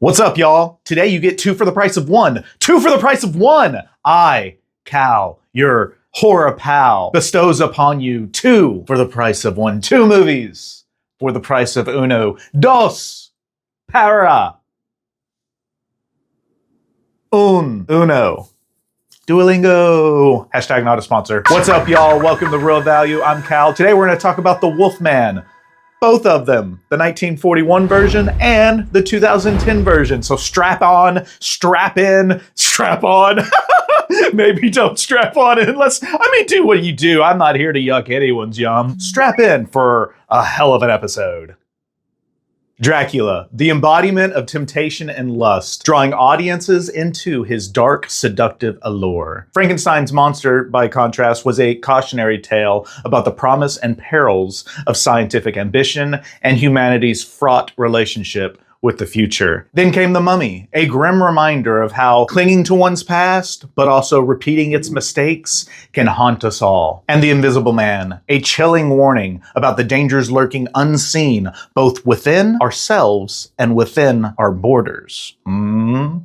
What's up, y'all? Today you get two for the price of one. Two for the price of one! I, Cal, your horror pal, bestows upon you two for the price of one. Two movies for the price of uno. Dos para uno. Duolingo. Hashtag not a sponsor. What's up, y'all? Welcome to Real Value. I'm Cal. Today we're going to talk about the Wolfman. Both of them, the 1941 version and the 2010 version. So strap on, strap in, strap on. Maybe don't strap on unless, do what you do. I'm not here to yuck anyone's yum. Strap in for a hell of an episode. Dracula, the embodiment of temptation and lust, drawing audiences into his dark, seductive allure. Frankenstein's monster, by contrast, was a cautionary tale about the promise and perils of scientific ambition and humanity's fraught relationship with the future. Then came The Mummy, a grim reminder of how clinging to one's past, but also repeating its mistakes, can haunt us all. And The Invisible Man, a chilling warning about the dangers lurking unseen, both within ourselves and within our borders. And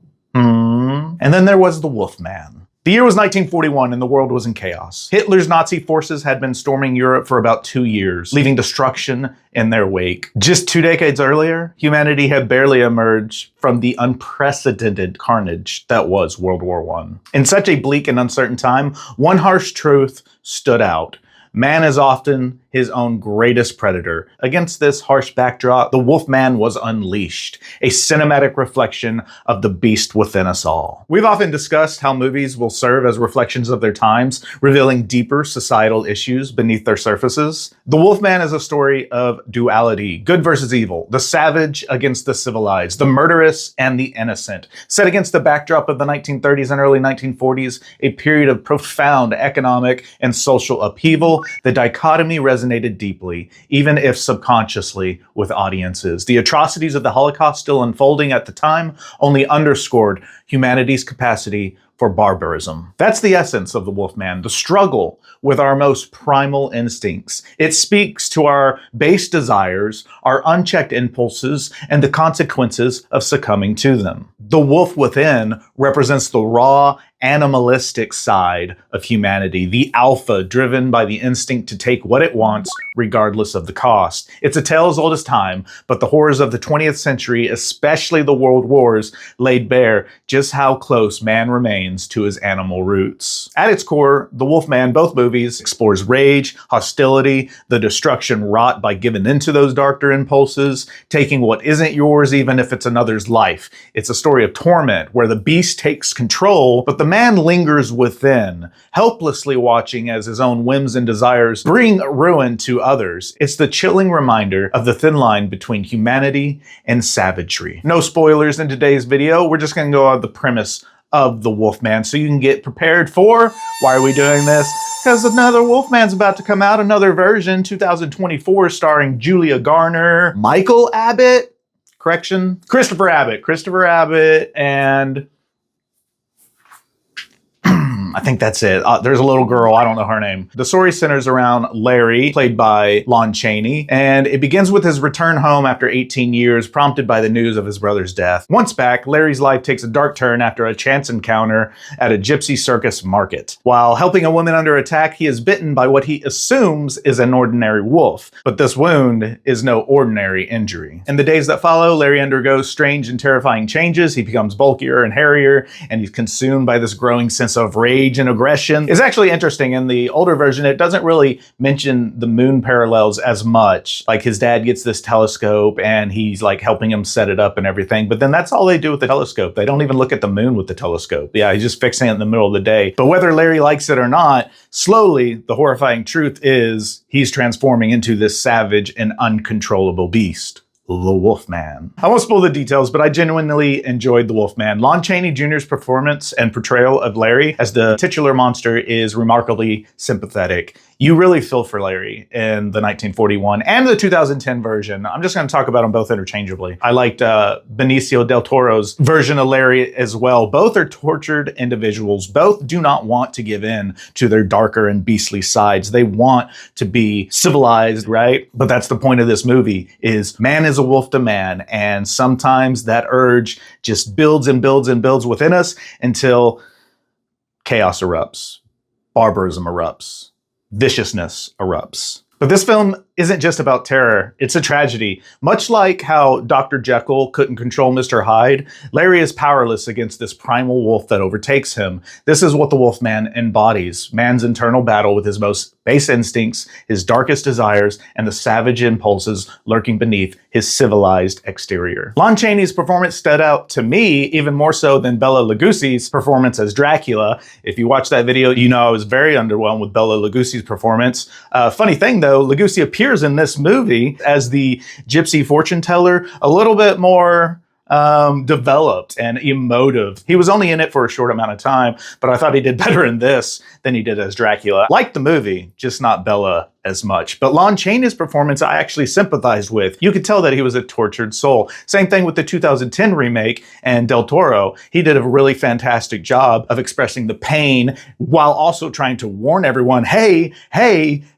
then there was The Wolfman. The year was 1941 and the world was in chaos. Hitler's Nazi forces had been storming Europe for about 2 years, leaving destruction in their wake. Just 2 decades earlier, humanity had barely emerged from the unprecedented carnage that was World War I. In such a bleak and uncertain time, one harsh truth stood out. Man is often his own greatest predator. Against this harsh backdrop, the Wolfman was unleashed, a cinematic reflection of the beast within us all. We've often discussed how movies will serve as reflections of their times, revealing deeper societal issues beneath their surfaces. The Wolfman is a story of duality, good versus evil, the savage against the civilized, the murderous and the innocent. Set against the backdrop of the 1930s and early 1940s, a period of profound economic and social upheaval, the dichotomy resonated deeply, even if subconsciously, with audiences. The atrocities of the Holocaust still unfolding at the time only underscored humanity's capacity for barbarism. That's the essence of The Wolfman, the struggle with our most primal instincts. It speaks to our base desires, our unchecked impulses, and the consequences of succumbing to them. The wolf within represents the raw, animalistic side of humanity, the alpha driven by the instinct to take what it wants, regardless of the cost. It's a tale as old as time, but the horrors of the 20th century, especially the world wars, laid bare just how close man remains to his animal roots. At its core, The Wolfman, both movies, explores rage, hostility, the destruction wrought by giving into those darker impulses, taking what isn't yours even if it's another's life. It's a story of torment where the beast takes control, but the man lingers within, helplessly watching as his own whims and desires bring ruin to others. It's the chilling reminder of the thin line between humanity and savagery. No spoilers in today's video. We're just going to go on the premise of The Wolfman so you can get prepared for, why are we doing this? Because another Wolfman's about to come out, another version, 2024, starring Julia Garner, Michael Abbott, Christopher Abbott, and I think that's it. There's a little girl, I don't know her name. The story centers around Larry, played by Lon Chaney, and it begins with his return home after 18 years, prompted by the news of his brother's death. Once back, Larry's life takes a dark turn after a chance encounter at a gypsy circus market. While helping a woman under attack, he is bitten by what he assumes is an ordinary wolf, but this wound is no ordinary injury. In the days that follow, Larry undergoes strange and terrifying changes. He becomes bulkier and hairier, and he's consumed by this growing sense of rage and aggression. It's actually interesting. In the older version, it doesn't really mention the moon parallels as much. Like his dad gets this telescope and he's like helping him set it up and everything. But then that's all they do with the telescope. They don't even look at the moon with the telescope. Yeah, he's just fixing it in the middle of the day. But whether Larry likes it or not, slowly the horrifying truth is he's transforming into this savage and uncontrollable beast. The Wolfman. I won't spoil the details, but I genuinely enjoyed The Wolfman. Lon Chaney Jr.'s performance and portrayal of Larry as the titular monster is remarkably sympathetic. You really feel for Larry in the 1941 and the 2010 version. I'm just going to talk about them both interchangeably. I liked Benicio del Toro's version of Larry as well. Both are tortured individuals. Both do not want to give in to their darker and beastly sides. They want to be civilized, right? But that's the point of this movie, is man is is a wolf to man, and sometimes that urge just builds and builds and builds within us until chaos erupts, barbarism erupts, viciousness erupts. But this film isn't just about terror, it's a tragedy. Much like how Dr. Jekyll couldn't control Mr. Hyde, Larry is powerless against this primal wolf that overtakes him. This is what the Wolfman embodies: man's internal battle with his most base instincts, his darkest desires, and the savage impulses lurking beneath his civilized exterior. Lon Chaney's performance stood out to me even more so than Bela Lugosi's performance as Dracula. If you watch that video, you know I was very underwhelmed with Bela Lugosi's performance. Funny thing though, Lugosi appears in this movie as the gypsy fortune teller a little bit more developed and emotive. He was only in it for a short amount of time, but I thought he did better in this than he did as Dracula. Liked the movie, just not Bella as much. But Lon Chaney's performance I actually sympathized with. You could tell that he was a tortured soul. Same thing with the 2010 remake and Del Toro. He did a really fantastic job of expressing the pain while also trying to warn everyone, hey,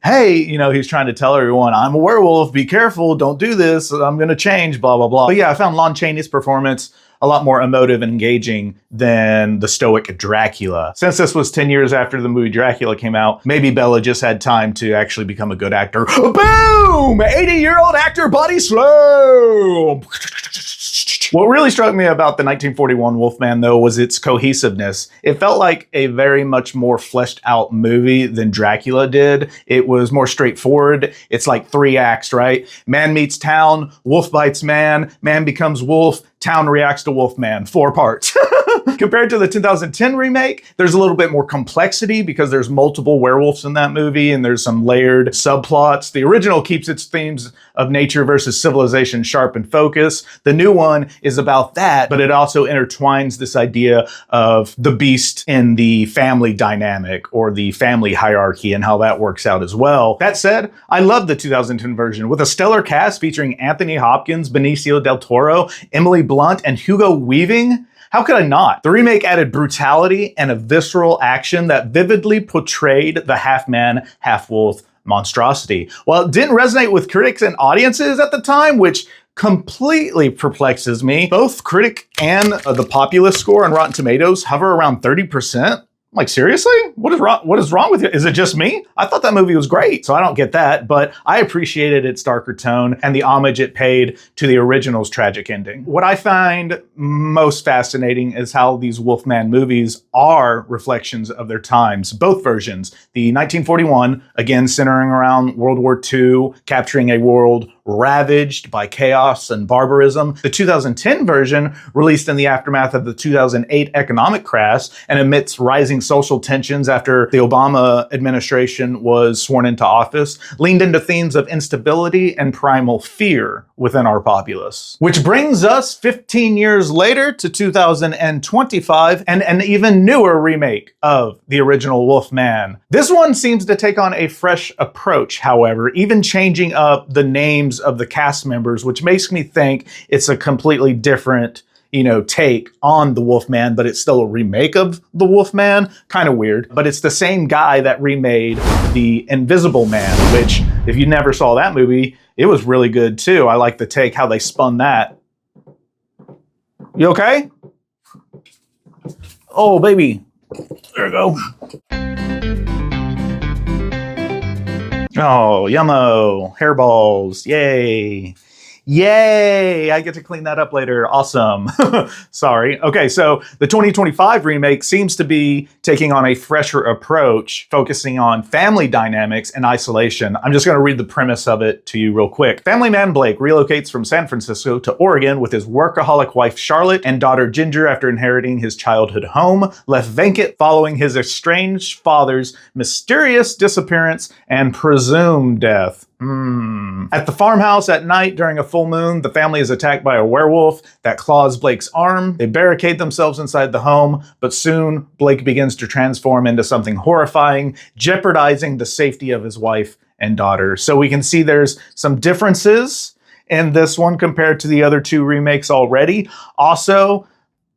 you know, he's trying to tell everyone, I'm a werewolf, be careful, don't do this, I'm gonna change, blah, blah, blah. But yeah, I found Lon Chaney's performance a lot more emotive and engaging than the stoic Dracula. Since this was 10 years after the movie Dracula came out, maybe Bela just had time to actually become a good actor. Boom! 80-year-old actor body slam! What really struck me about the 1941 Wolfman, though, was its cohesiveness. It felt like a very much more fleshed out movie than Dracula did. It was more straightforward. It's like 3 acts, right? Man meets town, wolf bites man, man becomes wolf, town reacts to Wolfman. 4 parts. Compared to the 2010 remake, there's a little bit more complexity because there's multiple werewolves in that movie and there's some layered subplots. The original keeps its themes of nature versus civilization sharp and focused. The new one is about that, but it also intertwines this idea of the beast in the family dynamic or the family hierarchy and how that works out as well. That said, I love the 2010 version with a stellar cast featuring Anthony Hopkins, Benicio del Toro, Emily Blunt, and Hugo Weaving. How could I not? The remake added brutality and a visceral action that vividly portrayed the half-man, half-wolf monstrosity. While it didn't resonate with critics and audiences at the time, which completely perplexes me, both critic and the populace score on Rotten Tomatoes hover around 30%. I'm like, seriously? What is wrong with you? Is it just me? I thought that movie was great, so I don't get that, but I appreciated its darker tone and the homage it paid to the original's tragic ending. What I find most fascinating is how these Wolfman movies are reflections of their times, both versions. The 1941, again centering around World War II, capturing a world ravaged by chaos and barbarism. The 2010 version, released in the aftermath of the 2008 economic crash and amidst rising social tensions after the Obama administration was sworn into office, leaned into themes of instability and primal fear within our populace. Which brings us 15 years later to 2025 and an even newer remake of the original Wolfman. This one seems to take on a fresh approach, however, even changing up the names of the cast members, which makes me think it's a completely different, take on the Wolfman, but it's still a remake of the Wolfman. Kind of weird, but it's the same guy that remade The Invisible Man, which if you never saw that movie, it was really good too. I like the take, how they spun that. You okay? Oh, baby. There we go. Oh, yummo. Hairballs. Yay. Yay! I get to clean that up later. Awesome. Sorry. Okay, so the 2025 remake seems to be taking on a fresher approach, focusing on family dynamics and isolation. I'm just going to read the premise of it to you real quick. Family man Blake relocates from San Francisco to Oregon with his workaholic wife Charlotte and daughter Ginger after inheriting his childhood home, left vacant following his estranged father's mysterious disappearance and presumed death. At the farmhouse at night during a full moon, the family is attacked by a werewolf that claws Blake's arm. They barricade themselves inside the home, but soon Blake begins to transform into something horrifying, jeopardizing the safety of his wife and daughter. So we can see there's some differences in this one compared to the other 2 remakes already. Also,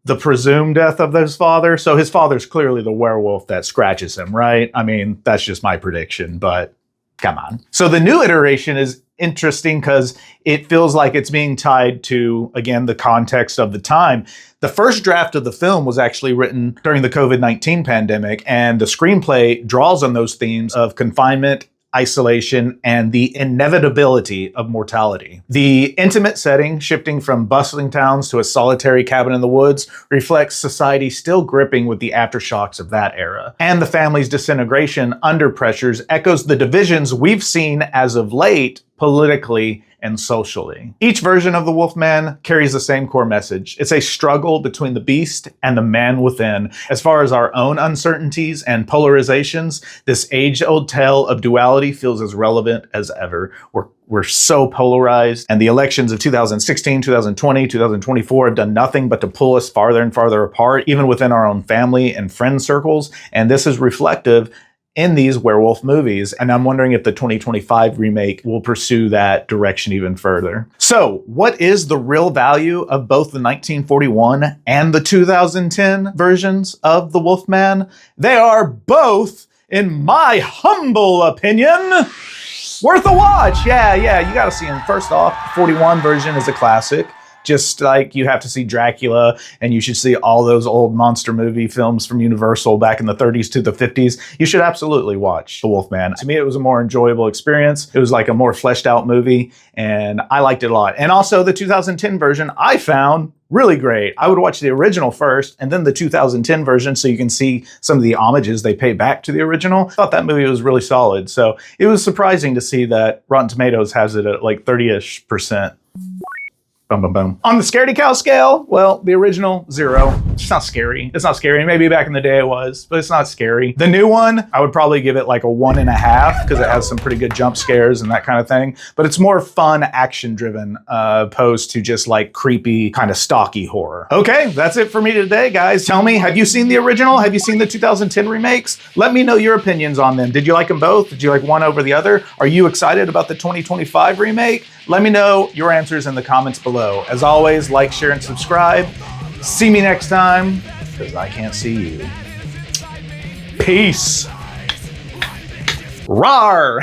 the presumed death of his father. So his father's clearly the werewolf that scratches him, right? I mean, that's just my prediction, but Come on. So the new iteration is interesting because it feels like it's being tied to, again, the context of the time. The first draft of the film was actually written during the COVID-19 pandemic, and the screenplay draws on those themes of confinement, isolation, and the inevitability of mortality. The intimate setting, shifting from bustling towns to a solitary cabin in the woods, reflects society still gripping with the aftershocks of that era. And the family's disintegration under pressures echoes the divisions we've seen as of late politically and socially. Each version of the Wolfman carries the same core message. It's a struggle between the beast and the man within. As far as our own uncertainties and polarizations, this age-old tale of duality feels as relevant as ever. We're so polarized, and the elections of 2016, 2020, 2024 have done nothing but to pull us farther and farther apart, even within our own family and friend circles, and this is reflective in these werewolf movies, and I'm wondering if the 2025 remake will pursue that direction even further. So, what is the real value of both the 1941 and the 2010 versions of the Wolfman? They are both, in my humble opinion, worth a watch. Yeah, you gotta see them. First off, the 41 version is a classic. Just like you have to see Dracula, and you should see all those old monster movie films from Universal back in the 30s to the 50s. You should absolutely watch The Wolfman. To me, it was a more enjoyable experience. It was like a more fleshed out movie, and I liked it a lot. And also the 2010 version I found really great. I would watch the original first and then the 2010 version so you can see some of the homages they pay back to the original. I thought that movie was really solid. So it was surprising to see that Rotten Tomatoes has it at like 30-ish%. Boom, boom, boom. On the Scaredy Cal Scale, well, the original, 0. It's not scary. It's not scary. Maybe back in the day it was, but it's not scary. The new one, I would probably give it like a 1.5 because it has some pretty good jump scares and that kind of thing. But it's more fun, action-driven, opposed to just like creepy, kind of stocky horror. Okay, that's it for me today, guys. Tell me, have you seen the original? Have you seen the 2010 remakes? Let me know your opinions on them. Did you like them both? Did you like one over the other? Are you excited about the 2025 remake? Let me know your answers in the comments below. As always, like, share, and subscribe. See me next time, because I can't see you. Peace. Rawr!